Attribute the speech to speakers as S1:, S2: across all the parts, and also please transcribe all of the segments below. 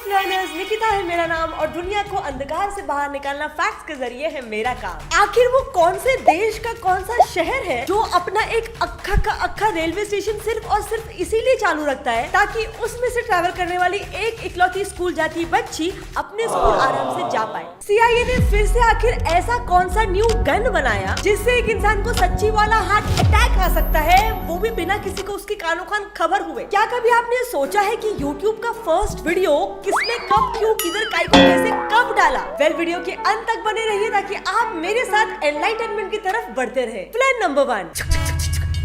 S1: Fact learners, Nikita है मेरा नाम और दुनिया को अंधकार से बाहर निकालना फैक्ट्स के जरिए है मेरा काम। आखिर वो कौन से देश का कौन सा शहर है जो अपना एक अक्खा का अक्खा रेलवे स्टेशन सिर्फ और सिर्फ इसीलिए चालू रखता है ताकि उसमें से ट्रैवल करने वाली एक इकलौती स्कूल जाती बच्ची अपने स्कूल आराम से जा पाए। CIA ने फिर से आखिर ऐसा कौन सा न्यू गन बनाया जिससे एक इंसान को सच्ची वाला हार्ट अटैक आ सकता है, वो भी बिना किसी को उसके कानों कान खबर हुए। क्या कभी आपने सोचा है कि YouTube का फर्स्ट वीडियो किसने कब क्यों किधर काय को कैसे कब डाला? वेल, वीडियो के अंत तक बने रहिए ताकि आप मेरे साथ एनलाइटनमेंट की तरफ बढ़ते रहे। प्लान नंबर 1,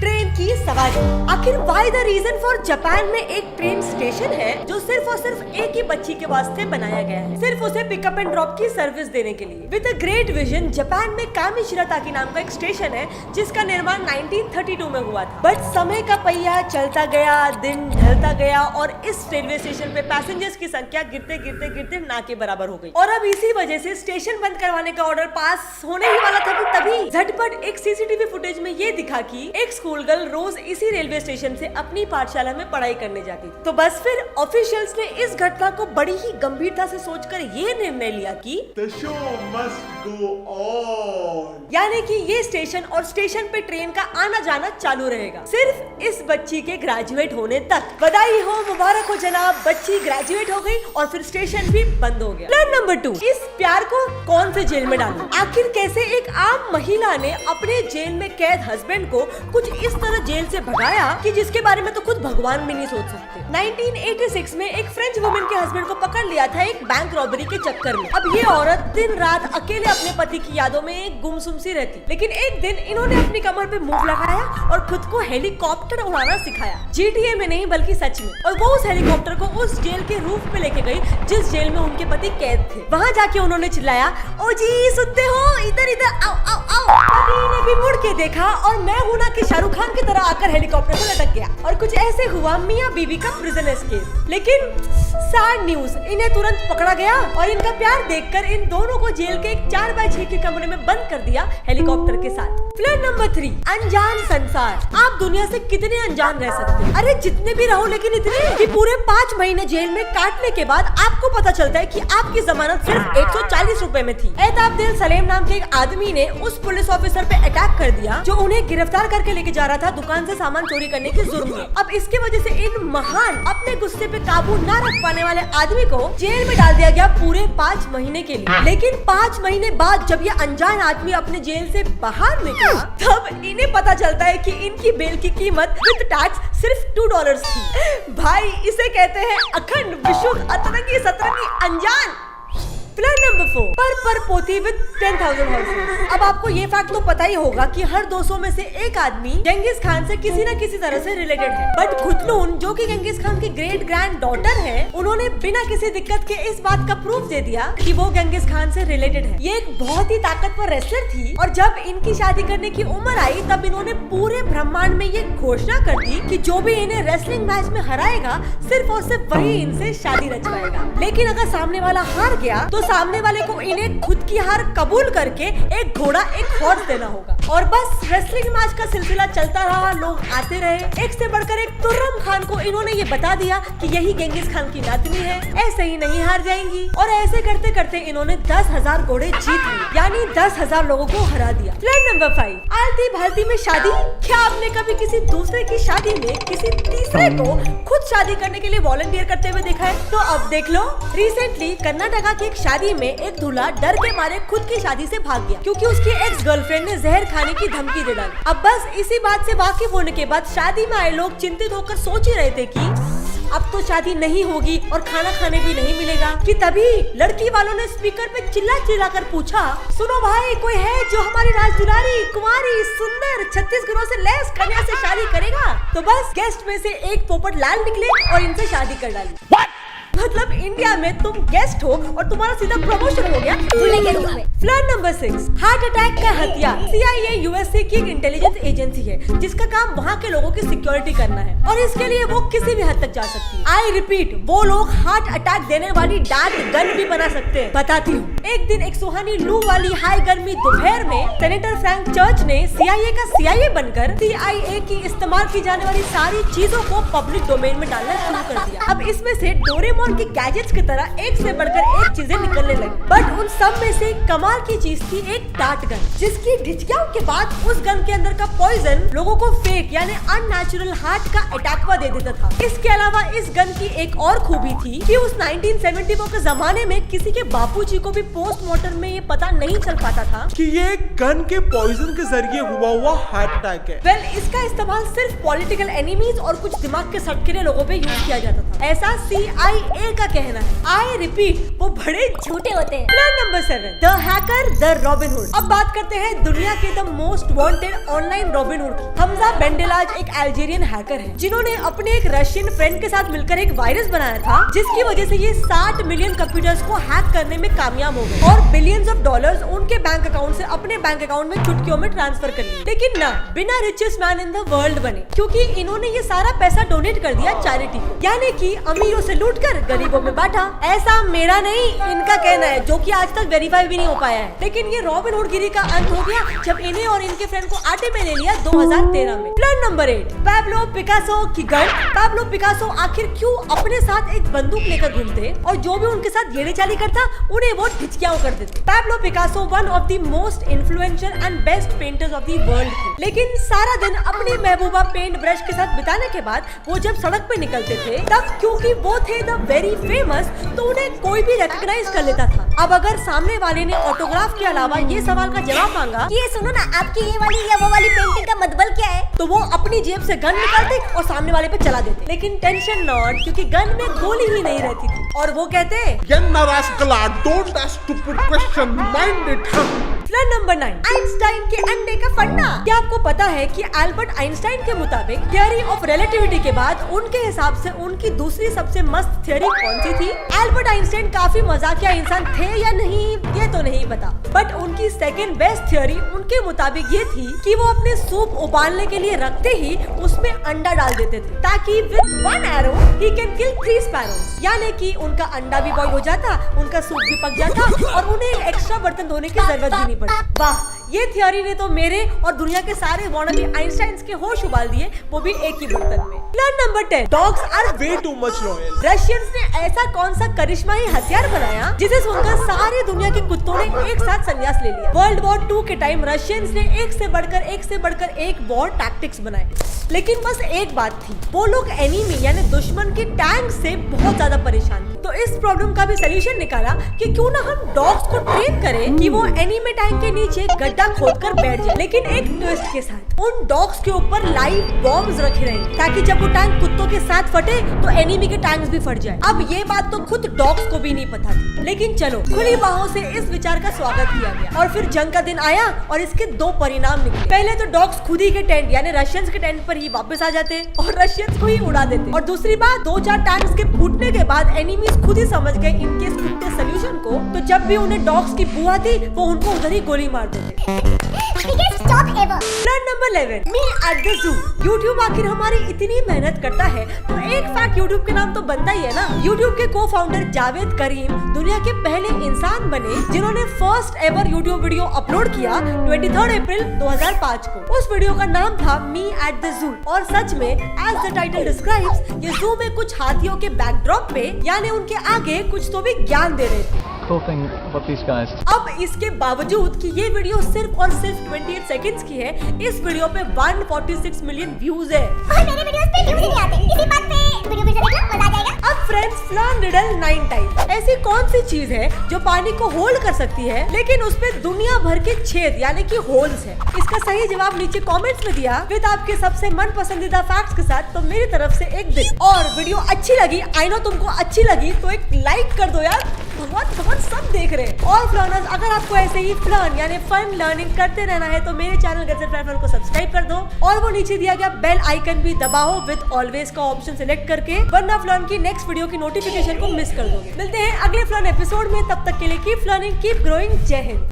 S1: ट्रेन की सवारी। आखिर why the reason for Japan में एक ट्रेन स्टेशन है जो सिर्फ और सिर्फ एक ही बच्ची के वास्ते बनाया गया है, सिर्फ उसे पिकअप एंड ड्रॉप की सर्विस देने के लिए। With a great vision, Japan में कामिशिराताकी नाम का एक स्टेशन है जिसका निर्माण 1932 में हुआ था। बट समय का पहिया चलता गया, दिन ढलता गया और इस रेलवे स्टेशन पे पैसेंजर्स की संख्या गिरते गिरते गिरते ना के बराबर हो गई। और अब इसी वजह से स्टेशन बंद करवाने का ऑर्डर पास होने ही वाला था कि तभी झटपट एक CCTV फुटेज में ये दिखा कि एक स्कूल गर्ल रोज इसी रेलवे स्टेशन से अपनी पाठशाला में पढ़ाई करने जाती। तो बस फिर ऑफिशियल्स ने इस घटना को बड़ी ही गंभीरता से सोचकर ये निर्णय लिया कि
S2: The show must go on.
S1: यानी कि ये स्टेशन और स्टेशन पे ट्रेन का आना जाना चालू रहेगा सिर्फ इस बच्ची के ग्रेजुएट होने तक। बधाई हो, मुबारक हो जनाब, बच्ची ग्रेजुएट हो गई और फिर स्टेशन भी बंद हो गया। प्लान नंबर 2, इस प्यार को कौन से जेल में डालूं? आखिर कैसे एक आम महिला ने अपने जेल में कैद हस्बैंड को कुछ इस तरह जेल से भगाया कि जिसके बारे में तो खुद भगवान भी नहीं सोच सकते। 1986 में एक फ्रेंच वुमेन के हस्बैंड को पकड़ लिया था एक बैंक रॉबरी के चक्कर में। अब ये औरत दिन रात अकेले अपने पति की यादों में गुमसुम सी रहती, लेकिन एक दिन इन्होंने अपनी कमर पे मूव लगाया और खुद को हेलीकॉप्टर उड़ाना सिखाया। GTA में नहीं बल्कि सच में। और वो उस हेलीकॉप्टर को उस जेल के रूफ पे लेके गई जिस जेल में उनके पति कैद थे। वहाँ जाके उन्होंने चिल्लाया, ओ जी सुनते हो, इधर इधर आओ आओ आओ। पति ने भी मुड़ के देखा और मैं हूं ना कि शाहरुख खान की तरह आकर हेलीकॉप्टर से लटक गया। और कुछ ऐसे हुआ मियां बीवी का प्रिजन एस्केप। लेकिन सैड न्यूज, इन्हें तुरंत पकड़ा गया और इनका प्यार देखकर इन दोनों को जेल के एक 4x6 के कमरे में बंद कर दिया हेलीकॉप्टर के साथ। प्लान नंबर 3, अनजान संसार। आप दुनिया से कितने अनजान रह सकते हैं? अरे जितने भी रहो, लेकिन इतने कि पूरे 5 महीने जेल में काटने के बाद आपको पता चलता है कि आपकी जमानत सिर्फ 140 रुपए में थी। एहताब दिल सलेम नाम के एक आदमी ने उस पुलिस ऑफिसर पे अटैक कर दिया जो उन्हें गिरफ्तार करके लेके जा रहा था दुकान से सामान चोरी करने के जुर्म में। अब इसके वजह से इन महान अपने गुस्से पे काबू न रख पाने वाले आदमी को जेल में डाल दिया गया पूरे 5 महीने के लिए। लेकिन 5 महीने बाद जब ये अनजान आदमी अपने जेल से बाहर निकला तब इन्हें पता चलता है कि इनकी बेल की कीमत विद टैक्स सिर्फ $2 थी। भाई इसे कहते हैं अखंड विशुद्ध अतरंगी सतरंगी अनजान। प्लान नंबर 4, पर पोती विद 10,000 हॉर्सेस। अब आपको ये फैक्ट तो पता ही होगा कि हर 200 में से एक आदमी गेंगिस खान से किसी न किसी तरह से रिलेटेड है। बट खुतनून जो कि गेंगिस खान की ग्रेट ग्रैंड डॉटर है, उन्होंने बिना किसी दिक्कत के इस बात का प्रूफ दे दिया कि वो गेंगिस खान से रिलेटेड है। ये एक बहुत ही ताकतवर रेसलर थी और जब इनकी शादी करने की उम्र आई तब इन्होंने पूरे ब्रह्मांड में ये घोषणा कर दी कि जो भी इन्हें रेसलिंग मैच में हराएगा सिर्फ और सिर्फ वही इनसे शादी रचवाएगा। लेकिन अगर सामने वाला हार गया तो सामने वाले को इन्हें खुद की हार कबूल करके एक घोड़ा एक हॉर्स देना होगा। और बस रेसलिंग मैच का सिलसिला चलता रहा, लोग आते रहे। एक से बढ़कर एक तुर्रम खान को इन्होंने ये बता दिया कि यही गेंगिस खान की नातनी है, ऐसे ही नहीं हार जाएंगी। और ऐसे करते करते इन्होंने 10,000 घोड़े जीत लिए, यानी 10,000 लोगों को हरा दिया। प्लान नंबर 5, आलती भालती में शादी। क्या आपने कभी किसी दूसरे की शादी में किसी तीसरे को खुद शादी करने के लिए वॉलंटियर करते हुए देखा है? तो अब देख लो, रिसेंटली कर्नाटका की एक शादी में एक दूल्हा डर के मारे खुद की शादी से भाग गया क्योंकि उसकी एक्स गर्लफ्रेंड ने जहर खाने की धमकी दे डाली। अब बस इसी बात से वाकिफ होने के बाद शादी में आए लोग चिंतित होकर सोच ही रहे थे कि अब तो शादी नहीं होगी और खाना खाने भी नहीं मिलेगा कि तभी लड़की वालों ने स्पीकर पे चिल्ला चिल्ला कर पूछा, सुनो भाई, कोई है जो हमारी राजदुलारी कुमारी सुंदर 36 गुणों से लैस कन्या से शादी करेगा? तो बस गेस्ट में से एक पोपट लाल निकले और इनसे शादी कर डाली। मतलब इंडिया में तुम गेस्ट हो और तुम्हारा सीधा प्रमोशन हो गया दूल्हे के रूप में। प्लान नंबर 6, हार्ट अटैक का हथियार। CIA USA की एक इंटेलिजेंस एजेंसी है जिसका काम वहाँ के लोगों की सिक्योरिटी करना है और इसके लिए वो किसी भी हद तक जा सकती है। आई रिपीट, वो लोग हार्ट अटैक देने वाली डार्क गन भी बना सकते हैं। बताती हूँ, एक दिन एक सुहानी लू वाली हाई गर्मी दोपहर में सेनेटर फ्रैंक चर्च ने CIA का CIA बनकर CIA की इस्तेमाल की जाने वाली सारी चीजों को पब्लिक डोमेन में डालना शुरू कर दिया। अब इसमें से डोरेमोन उनके गैजेट्स की तरह एक से बढ़कर एक चीजें निकलने लगी। बट उन सब में से कमाल की चीज थी एक डार्ट गन, जिसकी ढिचकियाओं के बाद उस गन के अंदर का पॉइजन लोगों को फेक यानी अननेचुरल हार्ट का अटैक दे देता था। इसके अलावा इस गन की एक और खूबी थी कि उस 1974 के जमाने में किसी के बापूजी को भी पोस्टमार्टम में ये पता नहीं चल पाता था
S2: कि ये गन के पॉइजन के जरिए हुआ हार्ट अटैक है।
S1: वेल, इसका इस्तेमाल सिर्फ पॉलिटिकल एनिमीज और कुछ दिमाग के सटकिरे लोगों पे यूज किया जाता था, ऐसा CIA का कहना है। आई रिपीट, वो बड़े झूठे होते हैं। Plan number 7, the hacker the robin hood. अब बात करते हैं दुनिया के the most wanted online robin hood की। हमजा बेंडेलाज एक अल्जीरियन हैकर है जिन्होंने अपने एक रशियन फ्रेंड के साथ मिलकर एक वायरस बनाया था, जिसकी वजह से ये 60 मिलियन कंप्यूटर्स को हैक करने में कामयाब हो गए और बिलियंस ऑफ डॉलर्स उनके बैंक अकाउंट से अपने बैंक अकाउंट में चुटकियों में ट्रांसफर कर लिए। लेकिन ना, बिना richest man in the world बने, क्योंकि इन्होंने ये सारा पैसा डोनेट कर दिया चैरिटी को, यानी कि अमीरों से लूटकर गरीबों में बांटा। ऐसा मेरा नहीं, इनका कहना है, जो कि आज तक वेरीफाई भी नहीं हो पाया है। लेकिन ये रॉबिन हुड गिरी का अंत हो गया जब इन्हें और इनके फ्रेंड को आटे में ले लिया 2013 में। प्लान नंबर 8, पैब्लो पिकासो की गन। पैब्लो पिकासो आखिर क्यों अपने साथ एक बंदूक लेकर घूमते और जो भी उनके साथ येड़े चाली करता उन्हें वो ढिचकियां कर देते। Pablo Picasso one of the most influential and best painters of the world थे, लेकिन सारा दिन अपनी महबूबा पेंट ब्रश के साथ बिताने के बाद वो जब सड़क पे निकलते थे तब क्योंकि वो थे द वेरी फेमस, तो उन्हें कोई भी रिकॉग्नाइज कर लेता था। अब अगर सामने वाले ने ऑटोग्राफ के अलावा ये सवाल का जवाब मांगा कि ये सुनो ना, आपकी ये वाली या वो वाली पेंटिंग का मतलब क्या है, तो वो अपनी जेब से गन निकालते और सामने वाले पे चला देते। लेकिन टेंशन नॉट, क्योंकि गन में गोली ही नहीं रहती थी और वो कहते
S2: Don't ask stupid question, mind it.
S1: Plan number 9, Einstein के अंडे का फंडा। क्या आपको पता है कि एल्बर्ट आइंस्टाइन के मुताबिक थियरी ऑफ रिलेटिविटी के बाद उनके हिसाब से उनकी दूसरी सबसे मस्त थियरी कौन सी थी? एल्बर्ट आइंस्टाइन काफी मजाकिया इंसान थे या नहीं, ये तो नहीं पता, बट उनकी सेकंड बेस्ट थियरी उनके मुताबिक ये थी कि वो अपने सूप उबालने के लिए रखते ही उसमें अंडा डाल देते थे, ताकि with one arrow he can kill 3 sparrows, यानी कि उनका अंडा भी बॉईल हो जाता, उनका सूप भी पक जाता और उन्हें एक एक्स्ट्रा बर्तन धोने की जरूरत भी नहीं पड़ती। वाह, ये थियरी ने तो मेरे और दुनिया के सारे वानाबी आइंस्टाइन्स के होश उबाल दिए, वो भी एक ही बर्तन में। Plan number 10, dogs are
S2: Way too much loyal.
S1: Russians ने ऐसा कौन सा करिश्माई हथियार बनाया जिसे सुनकर सारी दुनिया के कुत्तों ने एक साथ संन्यास ले लिया। वर्ल्ड वॉर 2 के टाइम रशियंस ने एक से बढ़कर एक वॉर टैक्टिक्स बनाए, लेकिन बस एक बात थी, वो लोग एनिमी यानी दुश्मन के टैंक से बहुत ज्यादा परेशान थे। तो इस प्रॉब्लम का भी सलूशन निकाला कि क्यों ना हम डॉग्स को ट्रेन करें कि वो एनिमी टैंक के नीचे गड्ढा खोदकर बैठ जाए, लेकिन एक ट्विस्ट के साथ। उन डॉग्स के ऊपर लाइव बॉम्ब्स रखे रहेंगे ताकि जब वो टैंक कुत्तों के साथ फटे तो एनिमी के टैंक्स भी फट जाए। अब ये बात तो खुद डॉग्स को भी नहीं पता थी, लेकिन चलो, खुली बाहों से इस विचार का स्वागत किया गया और फिर जंग का दिन आया और इसके 2 परिणाम निकले। पहले तो डॉग्स खुद ही के टेंट यानी रशियंस के टेंट पर ही वापस आ जाते और रशियंस को ही उड़ा देते, और दूसरी बात, 2-4 टैंक्स के फूटने के बाद एनिमीज खुद ही समझ गए इनके इस कुत्ते सॉल्यूशन को, तो जब भी उन्हें डॉग्स की बुआ थी वो उनको उधर ही गोली मार देते। Plan number 11, me at the zoo. YouTube आखिर हमारी इतनी मेहनत करता है तो एक फैक्ट यूट्यूब के नाम तो बनता ही है ना। यूट्यूब के को फाउंडर जावेद करीम दुनिया के पहले इंसान बने जिन्होंने first ever YouTube video upload किया 23 अप्रैल 2005 को। उस वीडियो का नाम था मी एट द जू, और सच में एज द टाइटल डिस्क्राइब्स, ये जू में कुछ हाथियों के बैकड्रॉप पे यानी उनके आगे कुछ तो भी ज्ञान दे रहे थे।
S3: Cool thing about these guys.
S1: अब इसके बावजूद कि ये वीडियो सिर्फ और सिर्फ 28 सेकंड्स की है, इस वीडियो पे 146 मिलियन व्यूज है।
S4: और मेरे वीडियोस पे व्यूज ही नहीं आते, इसी बात पे वीडियो भी देखना मजा आ जाएगा।
S1: अब फ्रेंड्स, फ्लान रिडल 9 टाइम्स। ऐसी कौन सी चीज है जो पानी को होल्ड कर सकती है लेकिन उसपे दुनिया भर के छेद यानी कि होल्स है? इसका सही जवाब नीचे कमेंट्स में दिया विद आपके सबसे मन पसंदीदा फैक्ट्स के साथ, तो मेरी तरफ से एक दिन। और वीडियो अच्छी लगी, आई नो तुमको अच्छी लगी, तो एक लाइक कर दो यार, बहुत सब देख रहे हैं। और फ्लर्नर्स, अगर आपको ऐसे ही फ्लन यानी फन लर्निंग करते रहना है तो मेरे चैनल गैजेट प्लेटफॉर्म को सब्सक्राइब कर दो और वो नीचे दिया गया बेल आइकन भी दबाओ विद ऑलवेज का ऑप्शन सिलेक्ट करके, वरना फ्लन की नेक्स्ट वीडियो की नोटिफिकेशन को मिस कर दोगे। मिलते हैं अगले फ्लन एपिसोड में, तब तक के लिए कीप लर्निंग, कीप ग्रोइंग। जय हिंद।